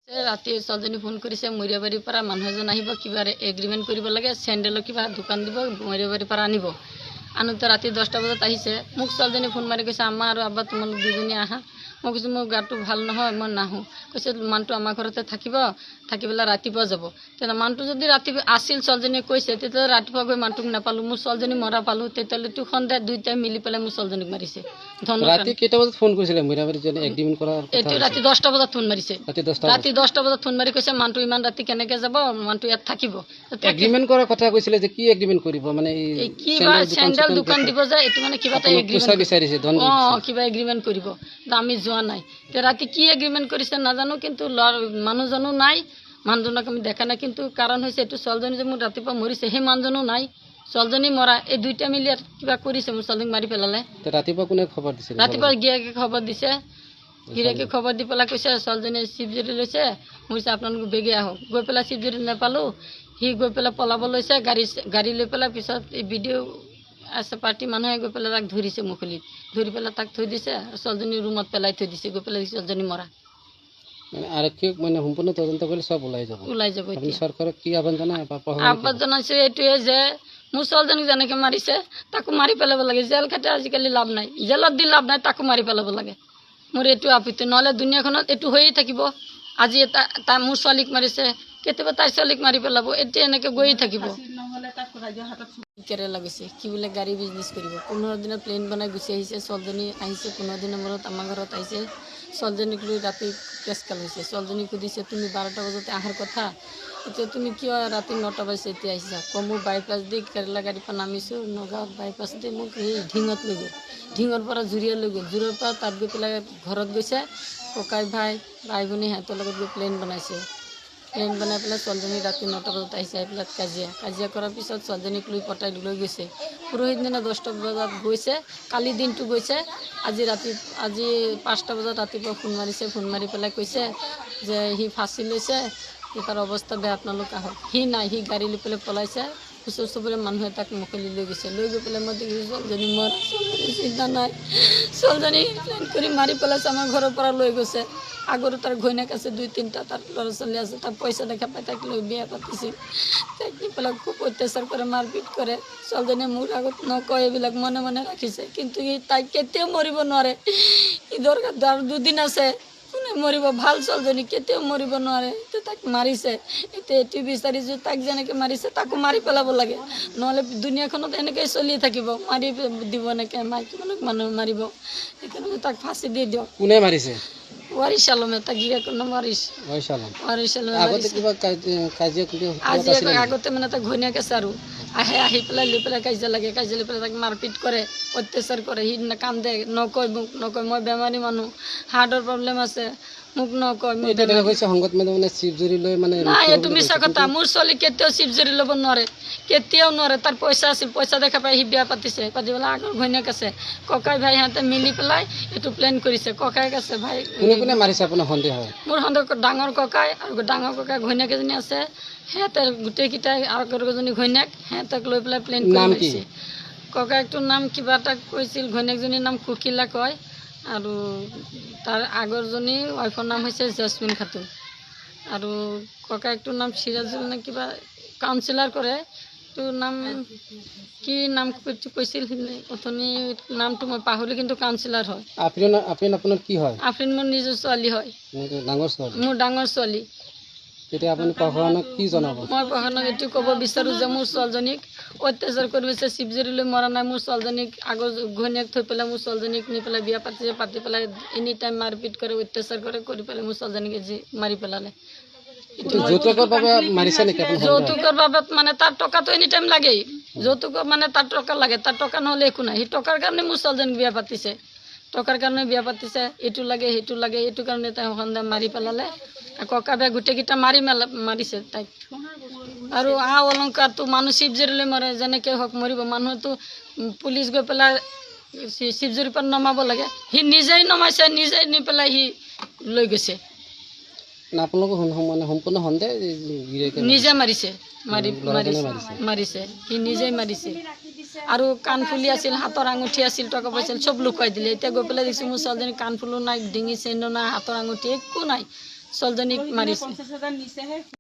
ৰাতি ছোৱালীজনী ফোন কৰিছে মৰিয়াবাৰীৰ পৰা মানুহ এজন আহিব কিবা এগ্ৰিমেণ্ট কৰিব লাগে চেণ্ডেলৰ কিবা দোকান দিব মৰিয়াবাৰীৰ পৰা আনিব আনোতে ৰাতি 10টা বজাত আহিছে মোক ছোৱালীজনী ফোন মাৰি কৈছে আম্মা আৰু আব্বা তোমালোক দুজনী আহা মই কৈছোঁ মোৰ গাটো ভাল নহয় মই নাহোঁ কৈছে মানুহটো আমাৰ ঘৰতে থাকিব থাকি পেলাই ৰাতিপুৱা যাব তেতিয়া মানুহটো যদি ৰাতি আছিল ছোৱালীজনীয়ে কৈছে তেতিয়া ৰাতিপুৱা গৈ মানুহটোক নাপালোঁ মোৰ ছোৱালীজনী মৰা পালোঁ তেতিয়ালৈতো সন্ধিয়া দুইটাই মিলি পেলাই মোৰ ছোৱালীজনীক মাৰিছে ৰাতি কেইটা বজাত ফোন কৰিছিলে মৰিয়াবাৰীত যদি এগ্ৰিমেণ্ট কৰাৰ এইটো ৰাতি 10টা বজাত ফোন মাৰিছে ৰাতি 10টা বজাত ফোন মাৰি কৈছে মানুহটো ইমান ৰাতি কেনেকৈ যাব মানুহটো ইয়াত থাকিব এগ্ৰিমেণ্ট কৰাৰ কথা কৈছিলে যে কি এগ্ৰিমেণ্ট কৰিব মানে এই কিবা চেণ্ডেল দোকান দিব যে এইটো মানে কিবা এটা এগ্ৰিমেণ্ট বিচাৰিছে কিবা এগ্ৰিমেণ্ট কৰিব আমি যোৱা নাই তে ৰাতি কি এগ্ৰিমেণ্ট কৰিছে নাজানো কিন্তু মানুহজনো নাই মানুহজনক আমি দেখা নাই কিন্তু কাৰণ হৈছে এইটো ছোৱালীজনী যে মোৰ ৰাতিপুৱা মৰিছে সেই মানুহজনো নাই ছোৱালীজনী মৰা এই দুইটা মিলি কিবা কৰিছে মোৰ ছোৱালীক মাৰি পেলালে ৰাতিপুৱা কোনে খবৰ দিছিল ৰাতিপুৱা গিৰিয়েকে খবৰ দিছে গিৰিয়েকে খবৰ দি পেলাই কৈছে ছোৱালীজনীয়ে শিৱজুৰি লৈছে কৈছে আপোনালোক বেগে আহক গৈ পেলাই শিৱজুৰিত নাপালোঁ সি গৈ পেলাই পলাব লৈছে গাড়ী লৈ পেলাই পিছত এই ভিডিঅ' আছে পাৰ্টি মানুহে গৈ পেলাই তাক ধৰিছে মুকলিত ধৰি পেলাই তাক থৈ দিছে আৰু ছোৱালীজনী ৰুমত পেলাই থৈ দিছে গৈ পেলাই ছোৱালীজনী মৰা আৰক্ষীক মানে সম্পূৰ্ণ তদন্ত কৰি চব ওলাই যাব আপুনি চৰকাৰক কি আহ্বান জনায় আহ্বান জনাইছে এইটোৱে যে মোৰ ছোৱালীজনীক যেনেকৈ মাৰিছে তাকো মাৰি পেলাব লাগে জেল খাটে আজিকালি লাভ নাই জেলত দি লাভ নাই তাকো মাৰি পেলাব লাগে মোৰ এইটো আপত্তি নহ'লে দুনিয়াখনত এইটো হৈয়ে থাকিব আজি তাই মোৰ ছোৱালীক মাৰিছে কেতিয়াবা তাইৰ ছোৱালীক মাৰি পেলাব এতিয়া এনেকৈ গৈয়ে থাকিব কেৰেলা গৈছে কি বোলে গাড়ী বিজনেছ কৰিব 15 দিনত প্লেন বনাই গুচি আহিছে ছোৱালীজনী আহিছে 15 দিনৰ মূৰত আমাৰ ঘৰত আহিছে ছোৱালীজনীক লৈ ৰাতি কেছ কাল হৈছে ছোৱালীজনীক সুধিছে তুমি 12টা বজাতে অহাৰ কথা এতিয়া তুমি কিয় ৰাতি 9টা বাজিছে এতিয়া আহিছা মোৰ বাইপাছ দি কেৰেলা গাড়ীৰ পৰা নামিছোঁ নগাঁৱত বাইপাছ দি মোক সেই ঢিঙত লৈ গ'ল ঢিঙৰ পৰা জুৰিয়া লৈ গ'ল জুৰিৰ পৰা তাত গৈ পেলাই ঘৰত গৈছে ককাই ভাই ভনী সিহঁতৰ লগত গৈ প্লেন বনাইছে প্লেন বনাই পেলাই ছোৱালীজনী ৰাতি 9টা বজাত আহিছে আহি পেলাই কাজিয়া কৰাৰ পিছত ছোৱালীজনীক লৈ পতাই লৈ গৈছে পৰহি দিনা 10টা বজাত গৈছে কালি দিনটো গৈছে আজি 5টা বজাত ৰাতিপুৱা ফোন মাৰিছে ফোন মাৰি পেলাই কৈছে যে সি ফাঁচি লৈছে তাৰ অৱস্থা বেয়া আপোনালোক আহক সি নাই সি গাড়ী লৈ পেলাই পলাইছে ওচৰ চুবুৰীয়া মানুহে তাক মুকলি লৈ গৈছে লৈ গৈ পেলাই মই দেখিছোঁ ছোৱালীজনী মোৰ চিন্তা নাই ছোৱালীজনী প্লেন কৰি মাৰি পেলাইছে আমাৰ ঘৰৰ পৰা লৈ গৈছে আগৰো তাৰ ঘৈণীয়েক আছে 2-3টা তাৰ ল'ৰা ছোৱালী আছে তাক পইচা দেখা পাই তাক লৈ বিয়া পাতিছিল তাক নি পেলাই খুব অত্যাচাৰ কৰে মাৰপিট কৰে ছোৱালীজনীয়ে মোৰ আগত নকয় এইবিলাক মনে মনে ৰাখিছে কিন্তু সি তাইক কেতিয়াও মৰিব নোৱাৰে সি দৰকাৰ আৰু 2 দিন আছে কোনে মৰিব ভাল ছোৱালীজনী কেতিয়াও মৰিব নোৱাৰে এতিয়া তাক মাৰিছে এতিয়া এইটো বিচাৰিছোঁ তাক যেনেকৈ মাৰিছে তাকো মাৰি পেলাব লাগে নহ'লে দুনিয়াখনত এনেকৈয়ে চলি থাকিব মাৰি দিব এনেকৈ মাইকী মানুহ মাৰিব সেইকাৰণে তাক ফাঁচি দি দিয়ক কোনে মাৰিছে ৱাৰিছ আলমে তাক গিৰিয়েকৰ নাম ৱাৰিছ আগতে মানে তাক ঘৈণীয়েক আছে আৰু আহি পেলাই লৈ পেলাই কাজিয়া লাগে কাজিয়া লৈ পেলাই তাক মাৰপিট কৰে অত্যাচাৰ কৰে সি কান্দে নকয় মোক নকয় মই বেমাৰী মানুহ হাৰ্টৰ প্ৰব্লেম আছে মোক নকয় নাই এইটো মিছা কথা মোৰ ছোৱালী কেতিয়াও শিৱজুৰি ল'ব নোৱাৰে কেতিয়াও নোৱাৰে তাৰ পইচা আছিল পইচা দেখা পাই সি বিয়া পাতিছে পাতি পেলাই আগৰ ঘৈণীয়েক আছে ককাই ভাই সিহঁতে মিলি পেলাই এইটো প্লেন কৰিছে ককায়েক আছে ভাই মোৰ সন্দেহ ডাঙৰ ককাই আৰু ডাঙৰ ককাই ঘৈণীয়েক এজনী আছে সিহঁতে গোটেইকেইটাই আগৰ এজনী ঘৈণীয়েক সিহঁতক লৈ পেলাই প্লেন কৰিছে ককায়েকটোৰ নাম কিবা এটা কৈছিল ঘৈণীয়েকজনীৰ নাম কুকিলা কয় আৰু তাৰ আগৰজনী ৱাইফৰ নাম হৈছে জেচমিন খাতুন আৰু ককায়েকটোৰ নাম চিৰাজুল নে কিবা কাউন্সিলাৰ কৰে তোৰ নাম কি নাম কৈছিল অথনি নামটো মই পাহৰিলোঁ কিন্তু কাউন্সিলাৰ হয় আফৰিন মোৰ নিজৰ ছোৱালী হয় মোৰ ডাঙৰ ছোৱালী মই প্ৰশাসনক এইটো ক'ব বিচাৰোঁ যে মোৰ ছোৱালীজনীক অত্যাচাৰ কৰিছে শিৱজুৰিলৈ মৰা নাই মোৰ ছোৱালীজনীক আগৰ ঘৈণীয়েক থৈ পেলাই মোৰ ছোৱালীজনীক নি পেলাই বিয়া পাতিছে পাতি পেলাই এনি টাইম মাৰপিট কৰে অত্যাচাৰ কৰি পেলাই মোৰ ছোৱালীজনীক আজি মাৰি পেলালে যৌতুকৰ বাবে মানে তাৰ টকাটো এনি টাইম লাগেই যৌতুকৰ মানে তাৰ টকা লাগে তাৰ টকা নহ'লে একো নাই সি টকাৰ কাৰণে মোৰ ছোৱালীজনীক বিয়া পাতিছে টকাৰ কাৰণে বিয়া পাতিছে এইটো লাগে সেইটো লাগে এইটো কাৰণে তাই সন্ধ্যা মাৰি পেলালে ককা ভাই গোটেইকেইটা মাৰিছে তাইক আৰু অলংকাৰটো মানুহ শিৱজুৰিলৈ মৰে যেনেকৈ হওক মৰিব মানুহেতো পুলিচ গৈ পেলাই শিৱজুৰিৰ পৰা নমাব লাগে সি নিজেই নমাইছে নিজেই নি পেলাই সি লৈ গৈছে নিজে মাৰিছে মাৰিছে সি নিজেই মাৰিছে আৰু কাণফুলি আছিল হাতৰ আঙুঠি আছিল টকা পইচা চব লুকুৱাই দিলে এতিয়া গৈ পেলাই দেখিছোঁ মোৰ ছোৱালীজনী কাণফুলো নাই ডিঙি চেইনো নাই হাতৰ আঙুঠি একো নাই ছোৱালীজনীক মাৰিছে